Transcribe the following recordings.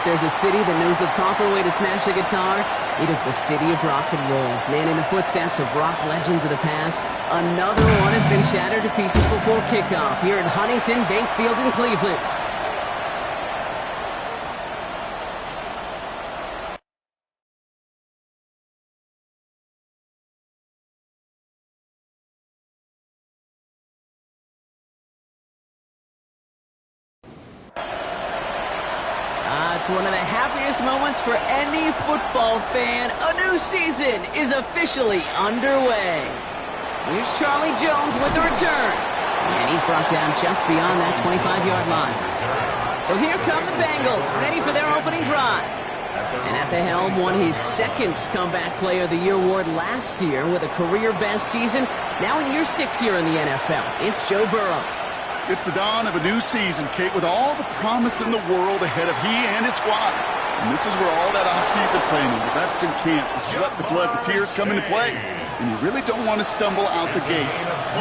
there's a city that knows the proper way to smash a guitar, it is the city of rock and roll. Man, in the footsteps of rock legends of the past, another one has been shattered to pieces before kickoff here at Huntington Bank Field in Cleveland. It's one of the happiest moments for any football fan. A new season is officially underway. Here's Charlie Jones with the return. And he's brought down just beyond that 25-yard line. So here come the Bengals, ready for their opening drive. And at the helm, won his second Comeback Player of the Year award last year with a career-best season. Now in year 6 here in the NFL, it's Joe Burrow. It's the dawn of a new season, Kate, with all the promise in the world ahead of he and his squad. And this is where all that off-season planning, the reps in camp, the sweat, the blood, the tears come into play. And you really don't want to stumble out the gate.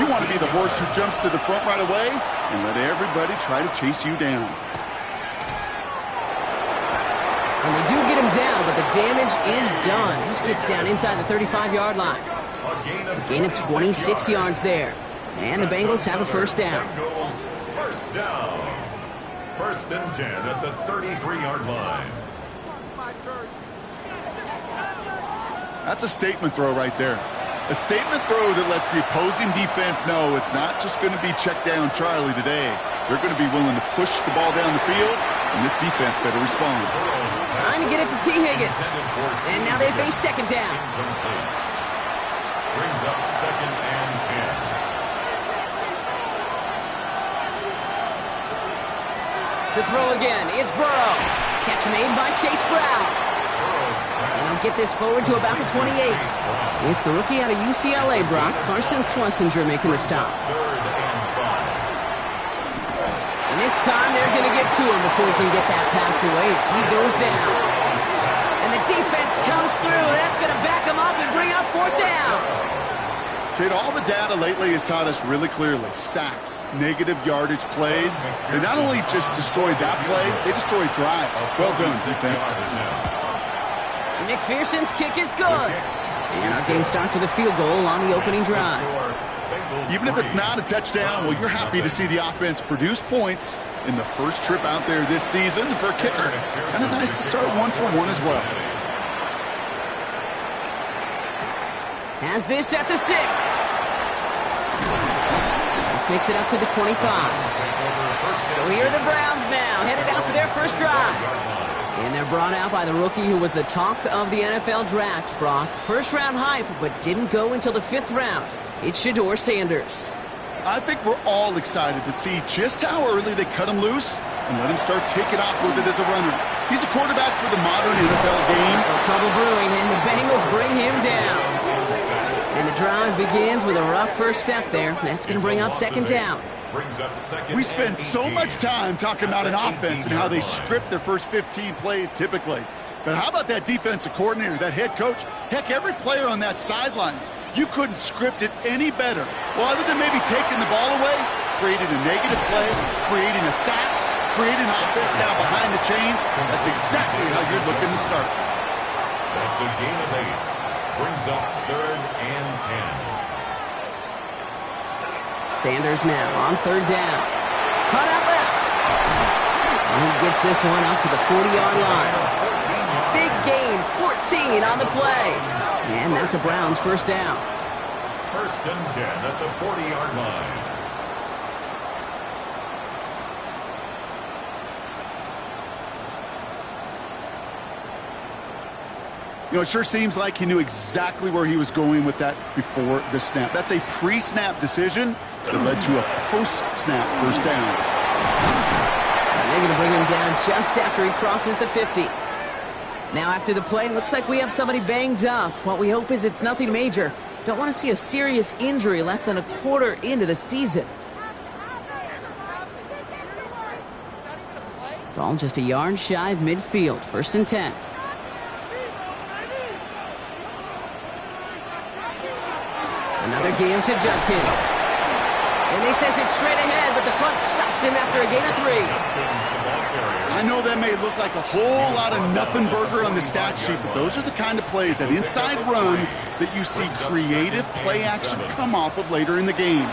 You want to be the horse who jumps to the front right away and let everybody try to chase you down. And they do get him down, but the damage is done. This gets down inside the 35-yard line. A gain of 26 yards there. And the Bengals have a first down. First down. First and 10 at the 33-yard line. That's a statement throw right there. A statement throw that lets the opposing defense know it's not just going to be check down Charlie today. They're going to be willing to push the ball down the field, and this defense better respond. Trying to get it to T. Higgins. And now they face second down. Brings up second and 10. To throw again, it's Burrow. Catch made by Chase Brown. And he'll get this forward to about the 28. It's the rookie out of UCLA, Brock, Carson Schlesinger, making the stop. And this time they're going to get to him before he can get that pass away as he goes down. And the defense comes through. That's going to back him up and bring up fourth down. Kid, all the data lately has taught us really clearly. Sacks, negative yardage plays. They not only just destroyed that play, they destroyed drives. Well done, defense. McPherson's kick is good. And our game starts with a field goal on the opening drive. Even if it's not a touchdown, well, you're happy to see the offense produce points in the first trip out there this season for a kicker. Kind of nice to start 1 for 1 as well. Has this at the 6. This makes it up to the 25. So here are the Browns now, headed out for their first drive. And they're brought out by the rookie who was the talk of the NFL draft, Brock. First-round hype, but didn't go until the 5th round. It's Shedeur Sanders. I think we're all excited to see just how early they cut him loose and let him start taking off with it as a runner. He's a quarterback for the modern NFL game. Trouble brewing, and the Bengals bring him down. And the drive begins with a rough first step there. That's going to bring up second down. We spend so much time talking about an offense and how they script their first 15 plays typically. But how about that defensive coordinator, that head coach? Heck, every player on that sidelines, you couldn't script it any better. Well, other than maybe taking the ball away, creating a negative play, creating a sack, creating offense now behind the chains. That's exactly how you're looking to start. That's a gain of 8. Brings up third and 10. Sanders now on third down. Cut out left. And he gets this one up to the 40-yard line. Big gain, 14 on the play. And that's a Browns first down. First and 10 at the 40-yard line. You know, it sure seems like he knew exactly where he was going with that before the snap. That's a pre-snap decision that led to a post-snap first down. And they're going to bring him down just after he crosses the 50. Now after the play, looks like we have somebody banged up. What we hope is it's nothing major. Don't want to see a serious injury less than a quarter into the season. Ball just a yard shy of midfield. First and 10. Another game to Judkins. And they sent it straight ahead, but the front stops him after a gain of 3. I know that may look like a whole lot of nothing burger on the stat sheet, but those are the kind of plays, that inside run, that you see creative play action come off of later in the game.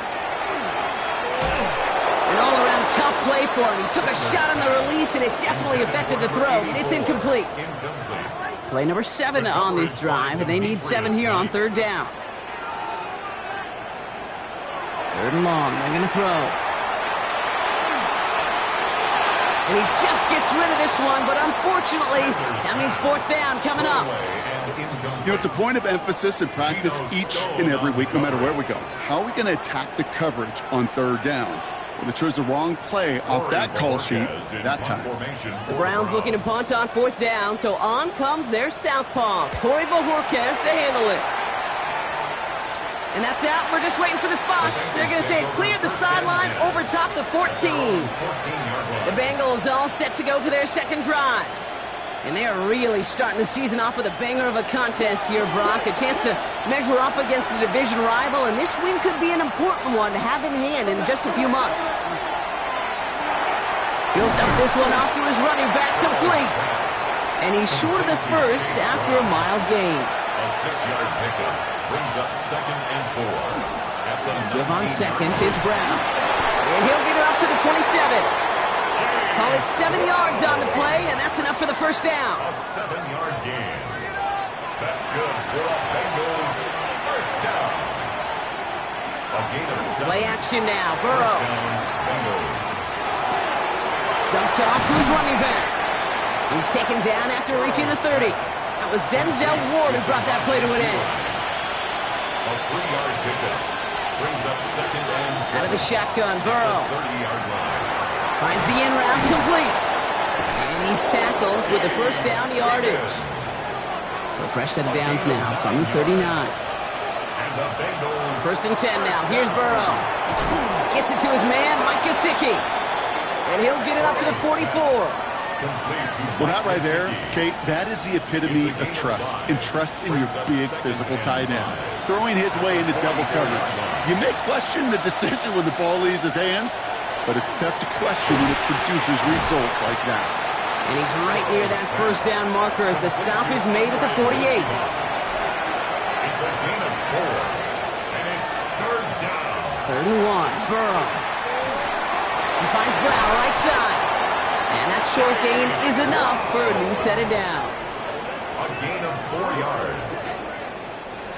An all-around tough play for him. He took a shot on the release, and it definitely affected the throw. It's incomplete. Play number 7 on this drive, and they need 7 here on 3rd down. 3rd and long. They're going to throw. And he just gets rid of this one, but unfortunately, that means 4th down coming up. You know, it's a point of emphasis in practice each and every week, no matter where we go. How are we going to attack the coverage on 3rd down? Well, they chose the wrong play off that call sheet that time. The Browns looking to punt on 4th down, so on comes their southpaw, Corey Bojorquez, to handle it. And that's out. We're just waiting for the spot. They're going to say it cleared the sideline over top the 14. The Bengals all set to go for their 2nd drive. And they are really starting the season off with a banger of a contest here, Brock. A chance to measure up against a division rival, and this win could be an important one to have in hand in just a few months. Built up this one off to his running back, complete. And he's short of the first after a mild gain. A 6-yard pickup brings up 2nd and 4. Give on 2nd, it's Brown. And he'll get it up to the 27. Call it 7 yards on the play, and that's enough for the 1st down. A 7-yard gain. That's good for the Bengals. 1st down. A gain of 7. Play action now. Burrow. Bengals. Dumped off to his running back. He's taken down after reaching the 30. That was Denzel Ward who brought that play to an end. A 3-yard pickup brings up 2nd and 7. Out of the shotgun, Burrow. 30-yard line. Finds the in route, complete. And he's tackled with the 1st down yardage. So fresh set of downs now from the 39. And the Bengals. 1st and 10 now. Here's Burrow. Gets it to his man, Mike Gesicki. And he'll get it up to the 44. Well, that right there, Kate, that is the epitome of trust. And trust in your big physical tight end. Throwing his way into double coverage. You may question the decision when the ball leaves his hands, but it's tough to question when it produces results like that. And he's right near that 1st down marker as the stop is made at the 48. It's a gain of 4. And it's 3rd down. 3rd and 1. Burrow. He finds Brown right side. And that short gain is enough for a new set of downs. A gain of 4 yards.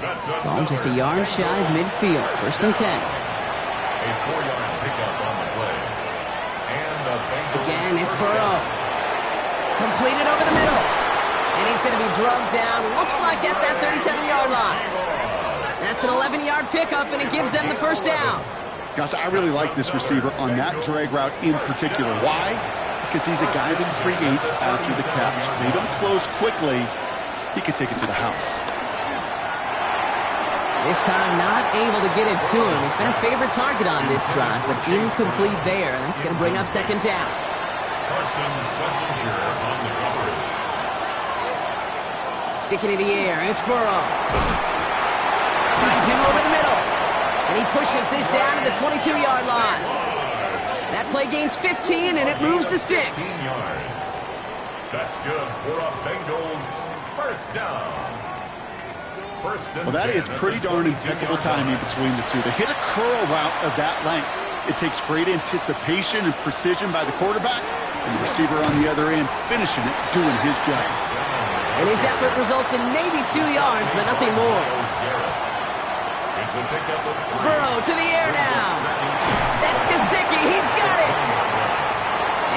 That's Ball just a yard shy of midfield. 1st and 10. A 4-yard pickup on the play. And the Bengals. Again, it's Burrow. Completed over the middle. And he's going to be drugged down. Looks like at that 37-yard line. That's an 11-yard pickup, and it gives them the 1st down. Gosh, I really like this receiver on that drag route in particular. Why? Because he's a guy that creates after the catch. They don't close quickly. He could take it to the house. This time not able to get it to him. He's been a favorite target on this drive, but incomplete there. That's going to bring up 2nd down. Carson's messenger on the coverage. Sticking in the air, it's Burrow. Finds him over the middle. And he pushes this down to the 22-yard line. That play gains 15, and it moves the sticks. 15 yards. That's good for a Bengals 1st down. Well, that is pretty darn impeccable timing between the two. They hit a curl route of that length. It takes great anticipation and precision by the quarterback, and the receiver on the other end finishing it, doing his job. And his effort results in maybe 2 yards, but nothing more. Burrow to the air now. That's Gesicki. He's got it.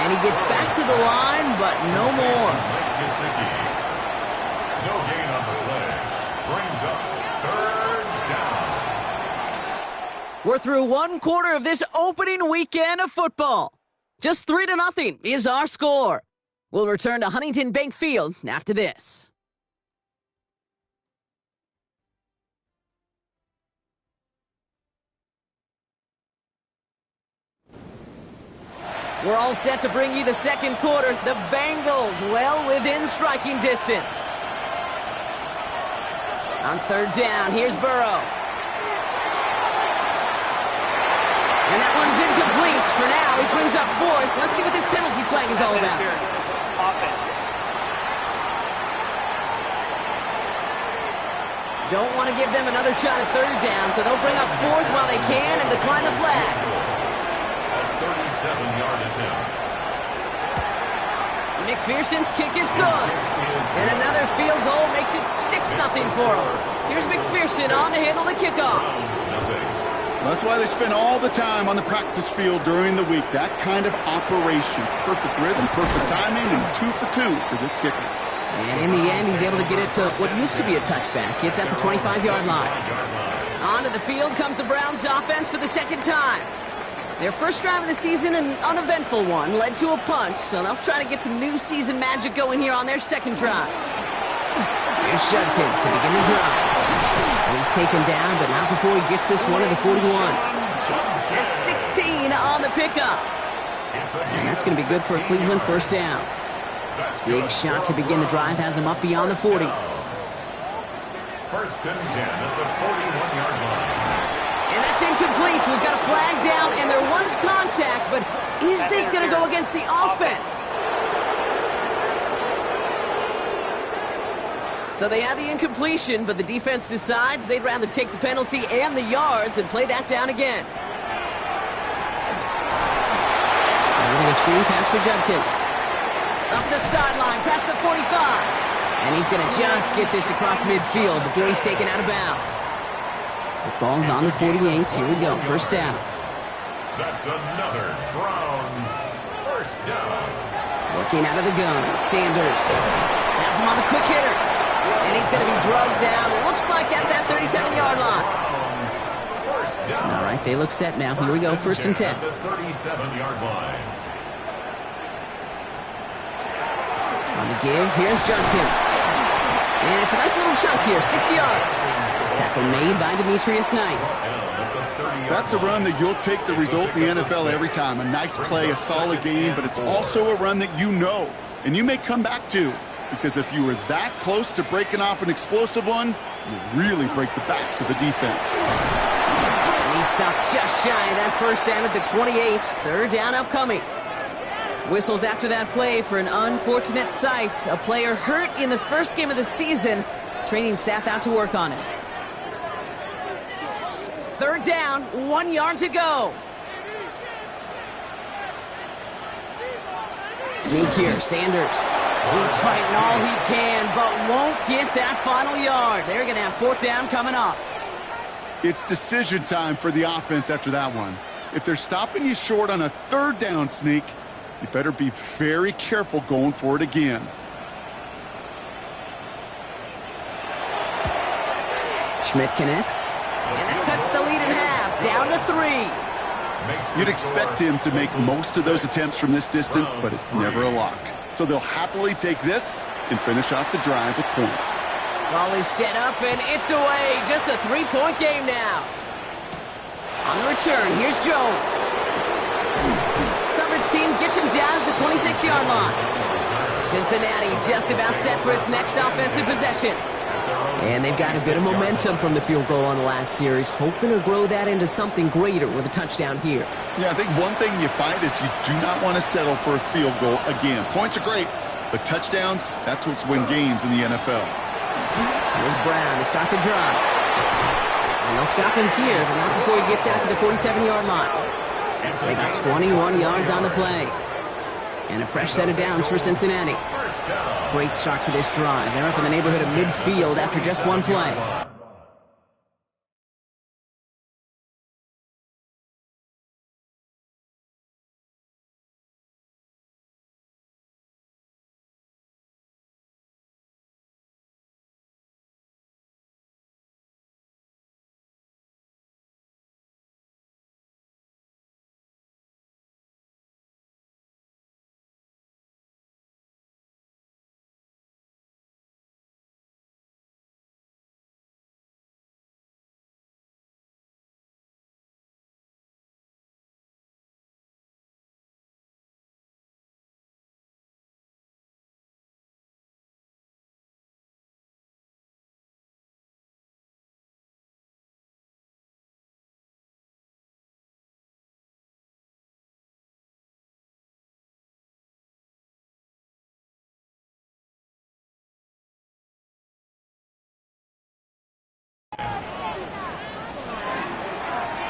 And he gets back to the line, but no more. No gain on the play. Brings up 3rd down. We're through 1 quarter of this opening weekend of football. Just 3-0 is our score. We'll return to Huntington Bank Field after this. We're all set to bring you the 2nd quarter. The Bengals well within striking distance. On 3rd down, here's Burrow. And that one's incomplete. For now, he brings up fourth. Let's see what this penalty flag is all about. Don't want to give them another shot at third down, so they'll bring up fourth while they can and decline the flag. A 37-yard attempt. McPherson's kick is good. And another field goal makes it 6-0 for him. Here's McPherson on to handle the kickoff. That's why they spend all the time on the practice field during the week. That kind of operation. Perfect rhythm, perfect timing, and 2 for 2 for this kicker. And in the end, he's able to get it to what used to be a touchback. It's at the 25-yard line. Onto the field comes the Browns offense for the second time. Their first drive of the season, an uneventful one, led to a punch, so they'll try to get some new season magic going here on their second drive. Here's Judkins to begin the drive. And he's taken down, but not before he gets this one at the 41. That's 16 on the pickup. And that's going to be good for a Cleveland first down. Big shot to begin the drive has him up beyond the 40. First and 10 at the 41-yard line. And that's incomplete. We've got a flag down, and there was contact, but is this going to go against the offense? So they had the incompletion, but the defense decides they'd rather take the penalty and the yards and play that down again. Getting a screen pass for Judkins. Up the sideline, past the 45. And he's going to just get this across midfield before he's taken out of bounds. The ball's on the 48. Here we go, first down. That's another Browns first down. Working out of the gun, Sanders has him on the quick hitter. And he's going to be drugged down, looks like at that 37-yard line. First down. All right, they look set now. Here we go, first and 10. At the 37-yard line. On the give, here's Judkins. And it's a nice little chunk here, 6 yards. Tackle made by Demetrius Knight. That's a run that you'll take the result in the NFL every time. A nice play, a solid game, but it's also a run that you know and you may come back to. Because if you were that close to breaking off an explosive one, you really break the backs of the defense. And he stopped just shy of that first down at the 28. Third down upcoming. Whistles after that play for an unfortunate sight. A player hurt in the first game of the season. Training staff out to work on it. Third down, 1 yard to go. Sneak here, Sanders. He's fighting all he can, but won't get that final yard. They're going to have fourth down coming up. It's decision time for the offense after that one. If they're stopping you short on a third down sneak, you better be very careful going for it again. Schmidt connects, and that cuts the lead in half, down to 3. You'd expect him to make most of those attempts from this distance, but it's never a lock. So they'll happily take this and finish off the drive with points. Ball is set up, and it's away. Just a 3-point game now. On the return, here's Jones. Coverage team gets him down at the 26-yard line. Cincinnati just about set for its next offensive possession. And they've got a bit of momentum from the field goal on the last series, hoping to grow that into something greater with a touchdown here. Yeah, I think one thing you find is you do not want to settle for a field goal again. Points are great, but touchdowns, that's what's win games in the NFL. Here's Brown to start the drive. And they'll stop him here, but not before he gets out to the 47-yard line. They got 21 yards on the play. And a fresh set of downs for Cincinnati. Great start to this drive. They're up in the neighborhood of midfield after just one play.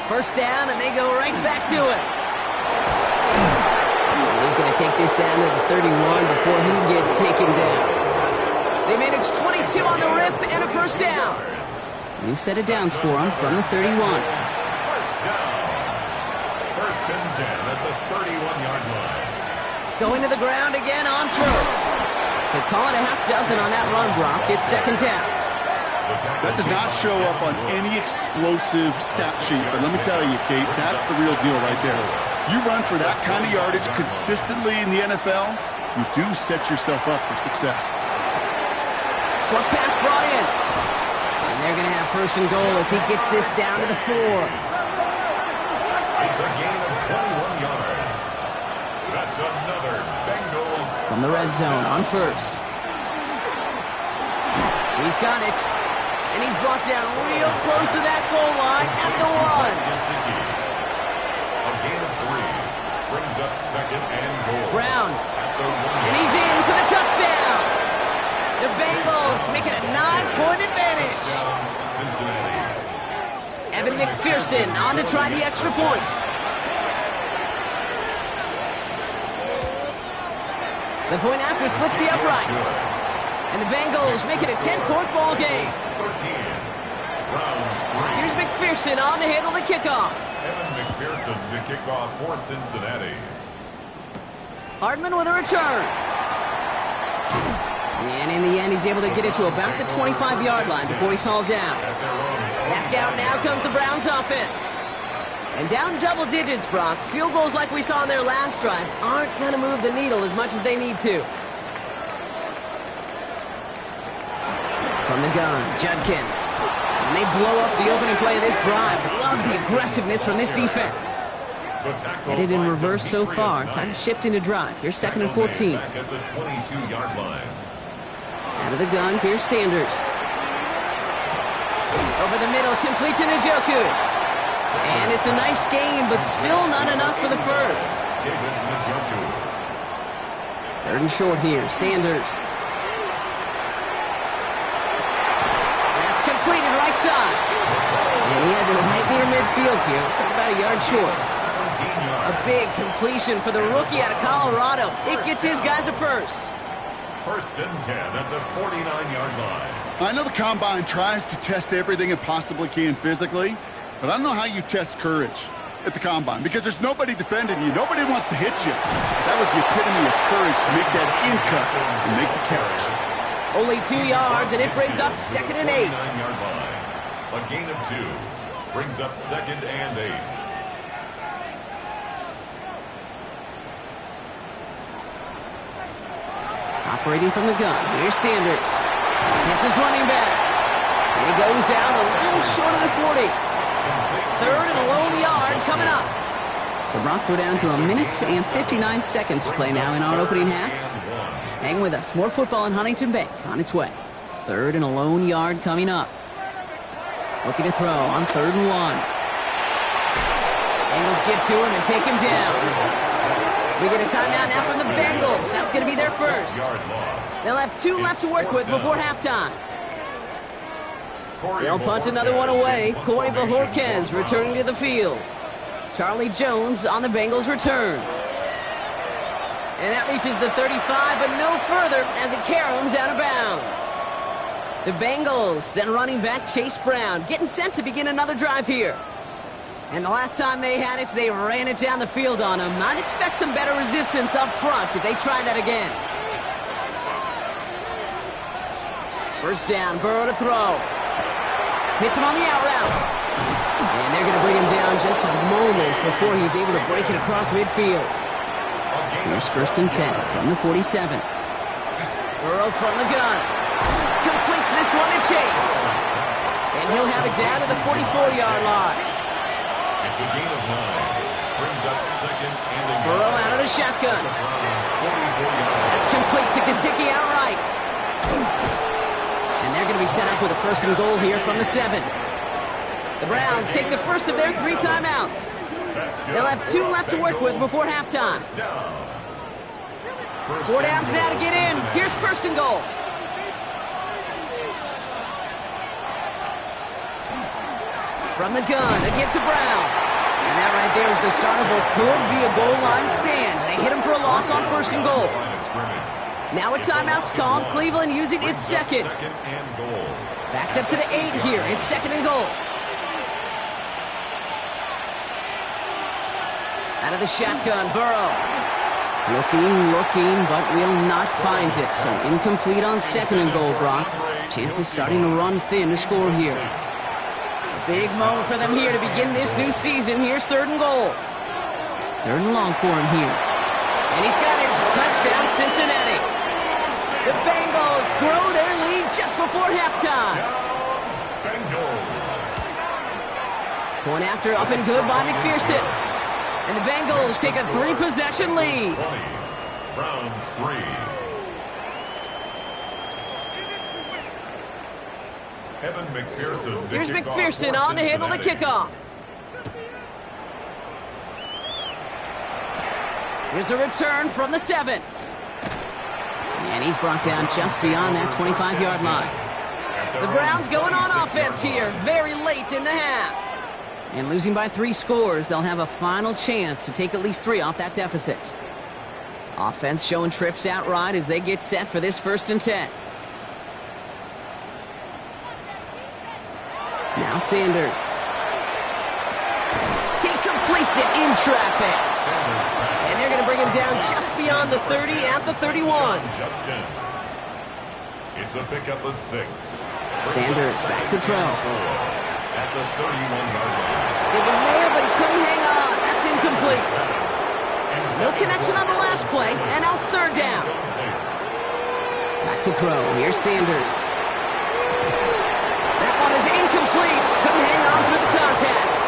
First down, and they go right back to it. He's going to take this down to the 31 before he gets taken down. They manage 22 on the rip and a first down. New set of downs for him from the 31. First down. First and 10 at the 31-yard line. Going to the ground again on first. So call it a half dozen on that run, Brock. It's second down. That does not show up on any explosive stat sheet, but let me tell you, Kate, that's the real deal right there. You run for that kind of yardage consistently in the NFL, you do set yourself up for success. Short pass brought in. And they're going to have first and goal as he gets this down to the 4. It's a gain of 21 yards. That's another Bengals. From the red zone on first. He's got it. And he's brought down real close to that goal line at the 1. A gain of 3 brings up second and goal. Brown. At the 1. And he's in for the touchdown. The Bengals make it a 9-point advantage. Cincinnati. Evan McPherson on to try the extra point. The point after splits the uprights. And the Bengals make it a 10-point ball game. 13. Browns 3. Here's McPherson on to handle the kickoff. Evan McPherson to kick off for Cincinnati. Hardman with a return. And in the end, he's able to get it to about the 25-yard line before he's hauled down. Back out now comes the Browns offense. And down double digits, Brock. Field goals like we saw in their last drive aren't going to move the needle as much as they need to. From the gun, Judkins. And they blow up the opening play of this drive. Love the aggressiveness from this defense. Headed in reverse so far. Time to shift into drive. Here's second and 14. Back at the 22-yard line. Out of the gun, here's Sanders. Over the middle, complete to Njoku. And it's a nice game, but still not enough for the first. David Njoku. Third and short here, Sanders. That's completed right side. And he has it right near midfield here. Looks like about a yard short. 17 yards. A big completion for the rookie out of Colorado. It gets his guys a first. First and 10 at the 49-yard line. I know the Combine tries to test everything it possibly can physically, but I don't know how you test courage at the Combine because there's nobody defending you. Nobody wants to hit you. That was the epitome of courage to make that in-cut and make the catch. Only 2 yards, and it brings up second and 8. 49-yard line. A gain of 2 brings up second and 8. Operating from the gun, here's Sanders. It's his running back. And he goes out a little short of the 40. Third and a lone yard coming up. So Brock, we're down to a minute and 59 seconds to play now in our opening half. Hang with us. More football in Huntington Bank on its way. Third and a lone yard coming up. Looking to throw on third and 1. Bengals get to him and take him down. We get a timeout now from the Bengals. That's going to be their first. They'll have 2 left to work with before halftime. They'll punt another one away. Corey Bojorquez returning to the field. Charlie Jones on the Bengals return. And that reaches the 35, but no further as it caroms out of bounds. The Bengals and running back Chase Brown getting set to begin another drive here. And the last time they had it, they ran it down the field on him. I'd expect some better resistance up front if they try that again. First down, Burrow to throw. Hits him on the out route. And they're going to bring him down just a moment before he's able to break it across midfield. Here's first and 10 from the 47. Burrow from the gun. Completes this one to Chase. And he'll have it down to the 44-yard line. It's a gain of 9. Brings up second and a Burrow out of the shotgun. That's complete to Gesicki outright. And they're going to be set up with a first and goal here from the 7. The Browns take the first of their 3 timeouts. They'll have 2 left to work with before halftime. 4 downs now to get in. Here's first and goal. From the gun, a give to Brown. And that right there is the start of what could be a goal line stand. They hit him for a loss on 1st and goal. Now a timeout's called. Cleveland using its second. Backed up to the 8 here. It's 2nd and goal. Out of the shotgun, Burrow. Looking, but will not find it. So incomplete on 2nd and goal, Brock. Chances starting to run thin to score here. Big moment for them here to begin this new season. Here's 3rd and goal. 3rd and long for him here. And he's got it. Touchdown, Cincinnati. The Bengals grow their lead just before halftime. Going after up and good by McPherson. And the Bengals take a 3-possession lead. Browns 3. Evan McPherson. Here's McPherson on to handle the kickoff. Here's a return from the 7. And he's brought down just beyond that 25-yard line. The Browns going on offense here very late in the half. And losing by 3 scores, they'll have a final chance to take at least 3 off that deficit. Offense showing trips outright as they get set for this 1st and 10. Now Sanders. He completes it in traffic. And they're going to bring him down just beyond the 30 at the 31. It's a pickup of 6. Sanders back to throw. At the 31-yard line. It was there, but he couldn't hang on. That's incomplete. No connection on the last play, and now it's 3rd down. Back to throw. Here's Sanders. That one is incomplete. Couldn't hang on through the contact.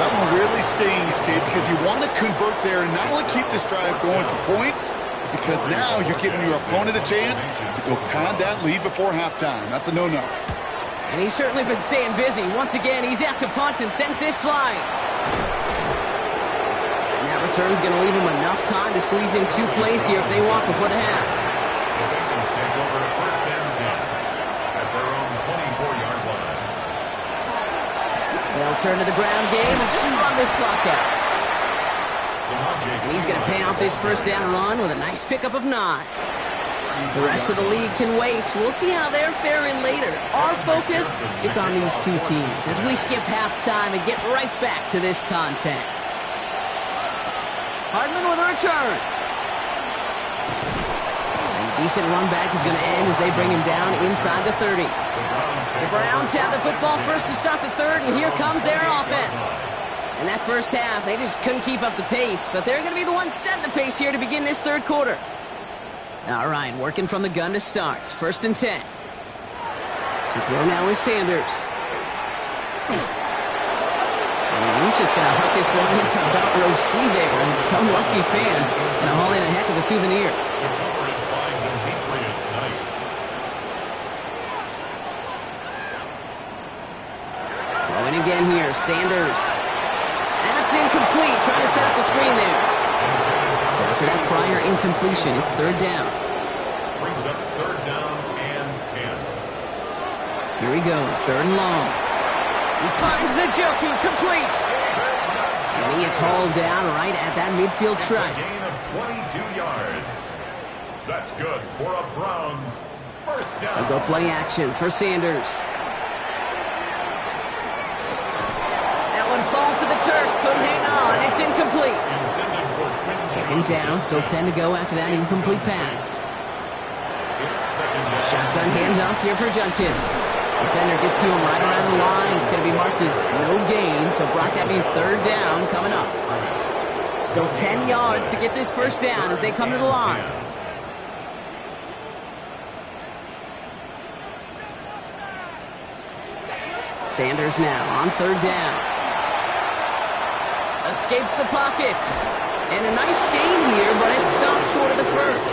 That one really stings, Kate, because you want to convert there and not only keep this drive going for points, because now you're giving your opponent a chance to go pad that lead before halftime. That's a no-no. And he's certainly been staying busy. Once again, he's out to punt and sends this flying. And that return's going to leave him enough time to squeeze in 2 plays here if they want before the half. The Bengals take over 1st and 10 at their own 24-yard line. They'll turn to the ground game and just run this clock out. And he's going to pay off this 1st down run with a nice pickup of 9. The rest of the league can wait. We'll see how they're faring later. Our focus, it's on these 2 teams as we skip halftime and get right back to this contest. Hardman with a return. And a decent run back is going to end as they bring him down inside the 30. The Browns have the football first to start the 3rd, and here comes their offense. In that 1st half, they just couldn't keep up the pace, but they're going to be the ones setting the pace here to begin this 3rd quarter. All right, working from the gun to start. 1st and 10. To throw now is Sanders. And he's just going to hook this one into about row C there. And some lucky fan going to haul in a heck of a souvenir. Throwing again here, Sanders. That's incomplete. Trying to set up the screen there. So after that prior incompletion, it's 3rd down. Brings up 3rd down and 10. Here he goes, 3rd and long. He finds Njoku, complete. And he is hauled down right at that midfield stripe. Gain of 22 yards. That's good for a Browns 1st down. A go play action for Sanders. That one falls to the turf, couldn't hang on. It's incomplete. 2nd down, still 10 to go after that incomplete pass. Shotgun handoff here for Judkins. Defender gets to him right around the line. It's going to be marked as no gain, so Brock, that means 3rd down coming up. Still 10 yards to get this 1st down as they come to the line. Sanders now on 3rd down. Escapes the pocket. And a nice gain here, but it's stopped short of the 1st.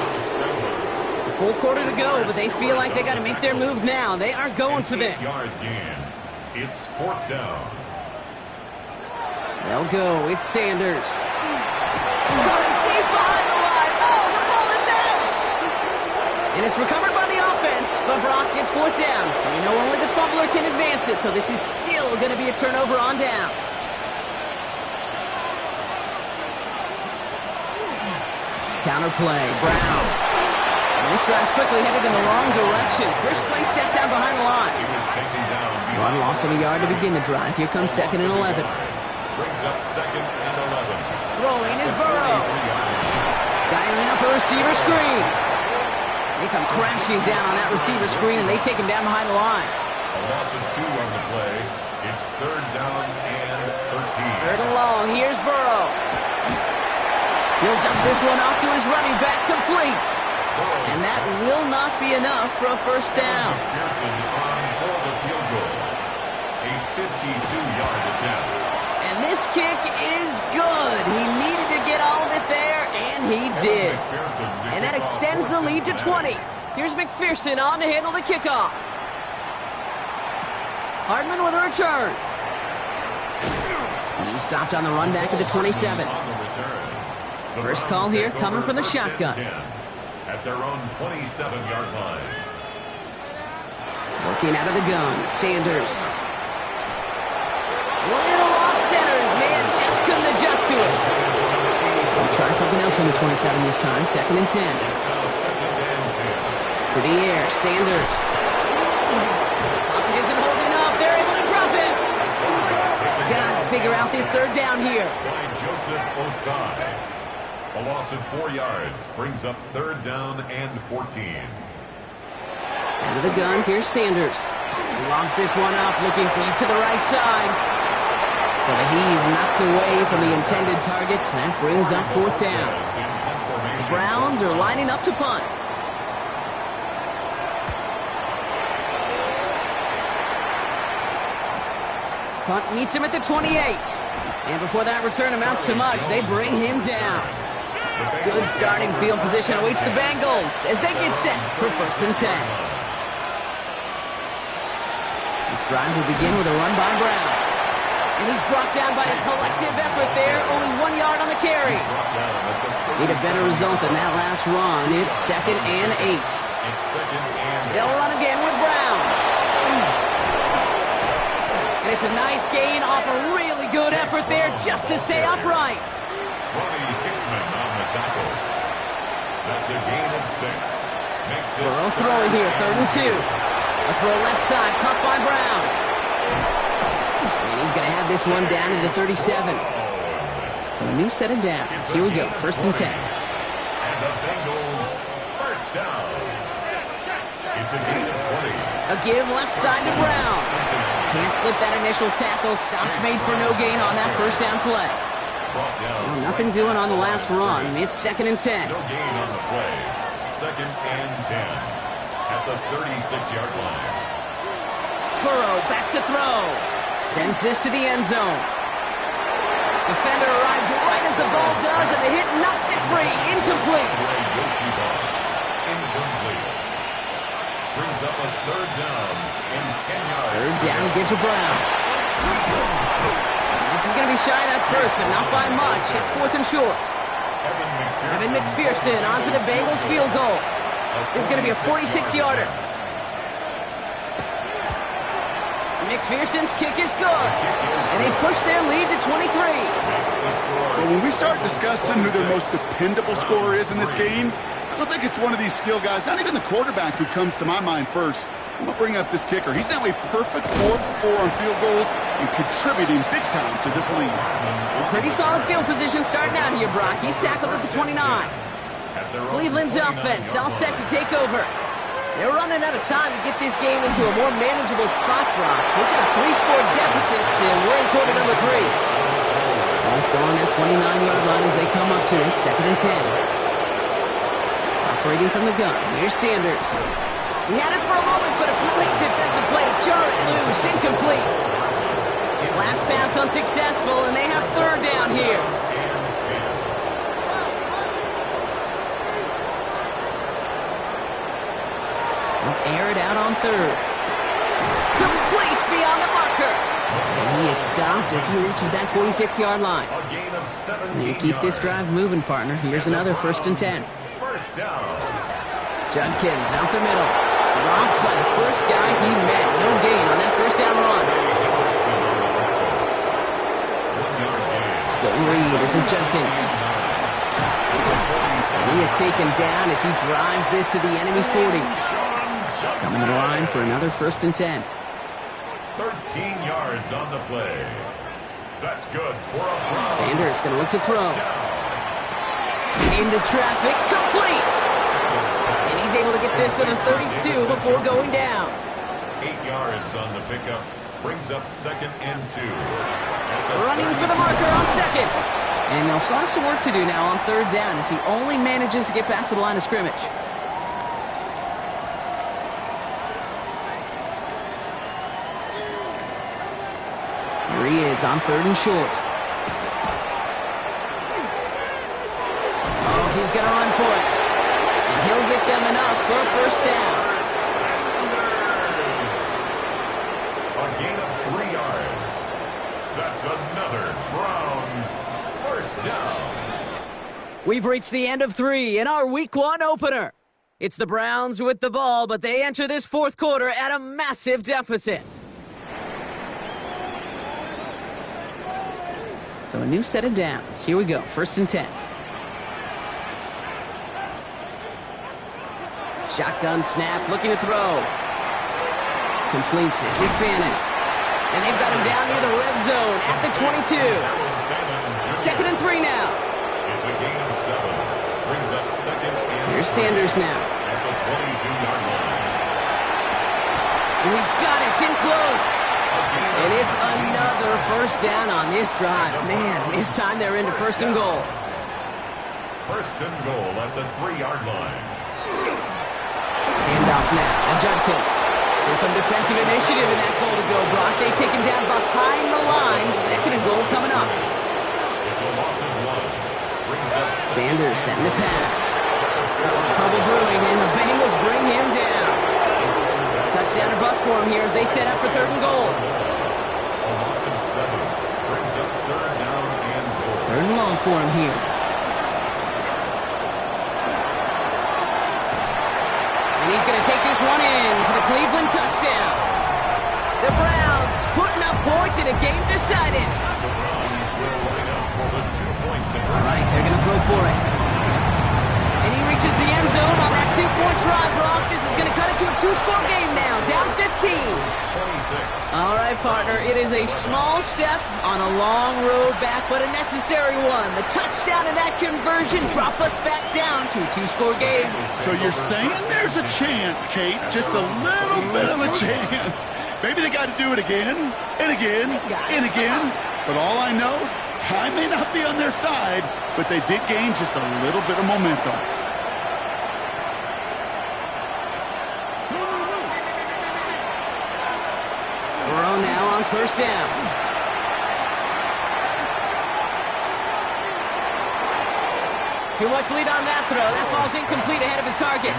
A full quarter to go, but they feel like they got to make their move now. They are going for this. 8-yard gain. It's 4th down. They'll go. It's Sanders. Going deep behind the line. Oh, the ball is out! And it's recovered by the offense, but Brock gets 4th down. We know only the fumbler can advance it, so this is still going to be a turnover on downs. Counterplay, Brown. And this drive's quickly headed in the wrong direction. First play set down behind the line. One loss of a yard to begin the drive. Here comes 2nd and 11. Brings up 2nd and 11. Throwing is Burrow. Dialing up a receiver screen. They come crashing down on that receiver screen, and they take him down behind the line. A loss of 2 on the play. It's 3rd down and 13. 3rd and long. Here's Burrow. He'll dump this one off to his running back, complete. And that will not be enough for a first down. Pearson on for the field goal. A 52-yard attempt. And this kick is good. He needed to get all of it there, and he did. And that extends the lead to 20. Here's McPherson on to handle the kickoff. Hardman with a return. He stopped on the run back at the 27. First call here coming from the shotgun. At their own 27-yard line. Working out of the gun, Sanders. Little off centers, man, just couldn't adjust to it. We'll try something else from the 27 this time, 2nd and 10. It's now 2nd and 10. To the air, Sanders. Pocket isn't holding up, they're able to drop it. Gotta figure out this 3rd down here. By Joseph Osai. A loss of 4 yards brings up 3rd down and 14. Into the gun, here's Sanders. He lobs this one up, looking deep to the right side. So the heave knocked away from the intended target. That brings up 4th down. The Browns are lining up to punt. Punt meets him at the 28. And before that return amounts to much, they bring him down. Good starting field position awaits the Bengals as they get set for 1st and 10. This drive will begin with a run by Brown. And he's brought down by a collective effort there, only 1 yard on the carry. Need a better result than that last run. It's 2nd and 8. They'll run again with Brown. And it's a nice gain off a really good effort there just to stay upright. Ronnie Hickman on the tackle. That's a gain of 6. Makes it Burrow throwing here, 3rd and 2. A throw left side, caught by Brown. And he's going to have this one down in the 37. So a new set of downs. Here we go, 1st and 10. And the Bengals, 1st down. It's a gain of 20. A give left side to Brown. Can't slip that initial tackle. Stops made for no gain on that 1st down play. Well, nothing doing on the last run. It's 2nd and 10. No gain on the play. 2nd and 10. At the 36-yard line. Burrow back to throw. Sends this to the end zone. Defender arrives right as the ball does, and the hit knocks it free. Incomplete. Yoshi Boss. Incomplete. Brings up a 3rd down and 10 yards. 3rd down, give to Brown. This is going to be shy of that first, but not by much. It's 4th and short. Evan McPherson on for the Bengals field goal. This is going to be a 46-yarder. McPherson's kick is good. And they push their lead to 23. But when we start discussing who their most dependable scorer is in this game, I don't think it's one of these skill guys, not even the quarterback, who comes to my mind first. I'm going to bring up this kicker. He's now a perfect 4 for 4 on field goals and contributing big time to this lead. Pretty solid field position starting out here, Brock. He's tackled at the 29. Cleveland's offense all set to take over. They're running out of time to get this game into a more manageable spot, Brock. We've got a 3-score deficit, and we're in quarter number 3. Ball's going at 29-yard line as they come up to it, 2nd and 10. Operating from the gun, here's Sanders. He had it for a moment, but a great defensive play. Jar it loose, incomplete. Last pass unsuccessful, and they have 3rd down here. Air it out on 3rd. Complete beyond the marker. And he is stopped as he reaches that 46-yard line. A gain of 17 You keep this drive moving, partner. Here's another 1st and 10. 1st down. Judkins out the middle. Dropped by the first guy he met. No gain on This is Judkins. And he is taken down as he drives this to the enemy 40. Coming to the line for another 1st and 10. 13 yards on the play. That's good for a Browns. Sanders going to look to throw. Into traffic, complete! And he's able to get this to the 32 before going down. 8 yards on the pickup. Brings up 2nd and 2. Running for the marker on 2nd. And they'll still have some work to do now on 3rd down as he only manages to get back to the line of scrimmage. Here he is on 3rd and short. Oh, he's going to run for it. And he'll get them enough for a 1st down. A gain of 3 yards. That's another Browns 1st down. We've reached the end of 3 in our Week 1 opener. It's the Browns with the ball, but they enter this 4th quarter at a massive deficit. So a new set of downs. Here we go, 1st and 10. Shotgun snap, looking to throw. Completes. This is Fannin. And they've got him down near the red zone at the 22. 2nd and 3 now. It's a gain of 7. Brings up 2nd and Here's Sanders now. at the 22-yard line. And he's got it. It's in close. And it's another 1st down on this drive. Man, this time they're into 1st and goal. 1st and goal at the 3-yard line. Handoff now to Judkins. So some defensive initiative in that goal to go, Brock. They take him down behind the line. 2nd and goal coming up. It's a loss of 1. Brings up Sanders setting the pass. Trouble brewing, and the Bengals bring him down. Touchdown or bust for him here as they set up for 3rd and goal. a loss of 7. Brings up 3rd down and goal. 3rd and long for him here. And he's going to take this one in for the Cleveland touchdown. The Browns putting up points in a game decided. The Browns will line up for the 2-point conversion. All right, they're going to throw for it. And he reaches the end zone on that 2-point drive, Brock. This is going to cut it to a 2-score game now, down 15. 26. All right, partner, it is a small step on a long road back, but a necessary one. The touchdown and that conversion drop us back down to a 2-score game. So you're saying there's a chance, Kate, just a little bit of a chance. Maybe they got to do it again and again and again. But all I know, time may not be on their side, but they did gain just a little bit of momentum. Burrow now on 1st down. Too much lead on that throw. That falls incomplete ahead of his target.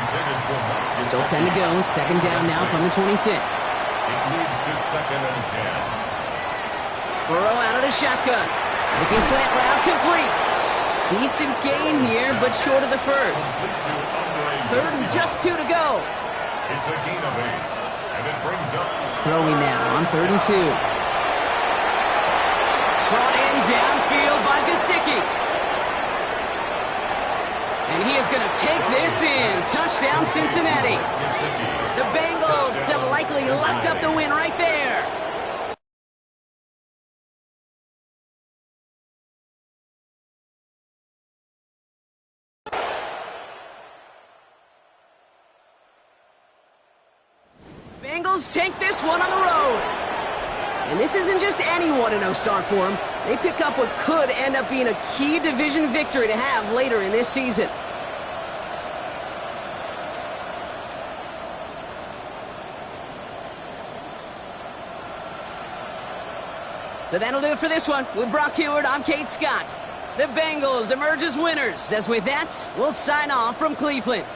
Still 10 to go. 2nd down now from the 26. It moves to 2nd and 10. Burrow out of the shotgun. Looking slant route, complete. Decent gain here, but short of the 1st. 3rd and just 2 to go. It's a gain of 8. And it brings up Throwing now on 3rd and 2. Brought in downfield by Gesicki. And he is going to take this in. Touchdown, Cincinnati. The Bengals have likely locked up the win right there. Bengals take this one on the road. And this isn't just any 1-0 start for them. They pick up what could end up being a key division victory to have later in this season. So that'll do it for this one. With Brock Huard, I'm Kate Scott. The Bengals emerge as winners. As with that, we'll sign off from Cleveland.